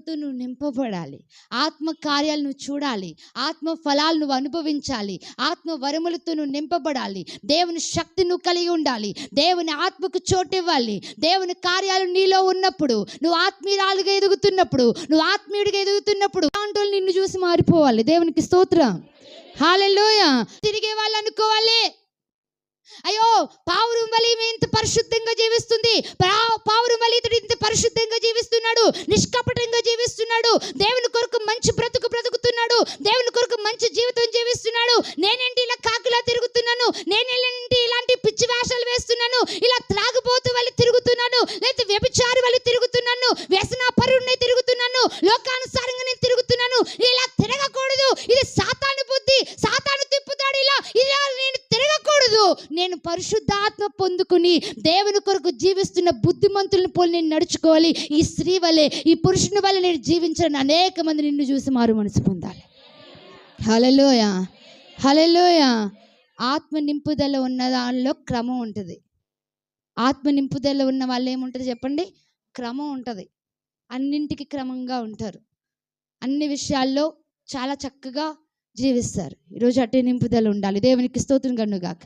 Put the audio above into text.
ఆత్మతో నువ్వు నింపబడాలి. ఆత్మ కార్యాలు నువ్వు చూడాలి. ఆత్మ ఫలాలు నువ్వు అనుభవించాలి. ఆత్మ వరములతో నువ్వు నింపబడాలి. దేవుని శక్తి నువ్వు కలిగి ఉండాలి. దేవుని ఆత్మకు చోటు ఇవ్వాలి. దేవుని కార్యాలు నీలో ఉన్నప్పుడు, నువ్వు ఆత్మీయురాలుగా ఎదుగుతున్నప్పుడు, నువ్వు ఆత్మీయుడిగా ఎదుగుతున్నప్పుడు నిన్ను చూసి మారిపోవాలి. దేవునికి స్తోత్రం. హల్లెలూయా. తిరిగే వాళ్ళు అనుకోవాలి, అయ్యో పావురం వలె ఇంత పరిశుద్ధంగా జీవిస్తుంది, పావురం వలె ఇతడు ఇంత పరిశుద్ధంగా జీవిస్తున్నాడు, నిష్కపటంగా జీవిస్తున్నాడు, దేవుని కొరకు మంచి బ్రతుకుతున్నాడు, దేవుని కొరకు మంచి జీవితం జీవిస్తున్నాడు. నేనేంటి ఇలా కాకిలా తిరుగుతున్నాను, నేనేంటి ఇలాంటి పిచ్చి వేషాలు వేస్తున్నాను, ఇలా త్రాగుబోతు వలె తిరుగుతున్నాను, లేదా వ్యభిచారి వలె తిరుగుతున్నాను, వ్యసనపరుడినై తిరుగుతున్నాను, లోకానుసారంగా నేను తిరుగుతున్నాను. ఇలా తిరగకూడదు. ఇది సాతాను బుద్ధి, సాతాను తిప్పుతాడు. ఇలా నేను తిరగకూడదు. నేను పరిశుద్ధాత్మ పొందుకుని దేవుని కొరకు జీవిస్తున్న బుద్ధిమంతులను పోలి నేను నడుచుకోవాలి. ఈ స్త్రీ వలె, ఈ పురుషుని వలె నేను జీవించాలని అనేక మంది నిన్ను చూసి మారు మనసు పొందాలి. హల్లెలూయా, హల్లెలూయా. ఆత్మ నింపుదల ఉన్న దానిలో క్రమం ఉంటుంది. ఆత్మ నింపుదల ఉన్న వాళ్ళు ఏముంటుంది చెప్పండి? క్రమం ఉంటుంది. అన్నింటికి క్రమంగా ఉంటారు. అన్ని విషయాల్లో చాలా చక్కగా జీవిస్తారు. ఈరోజు అటే నింపుదల ఉండాలి. దేవునికి స్తోత్రం కలుగుగాక.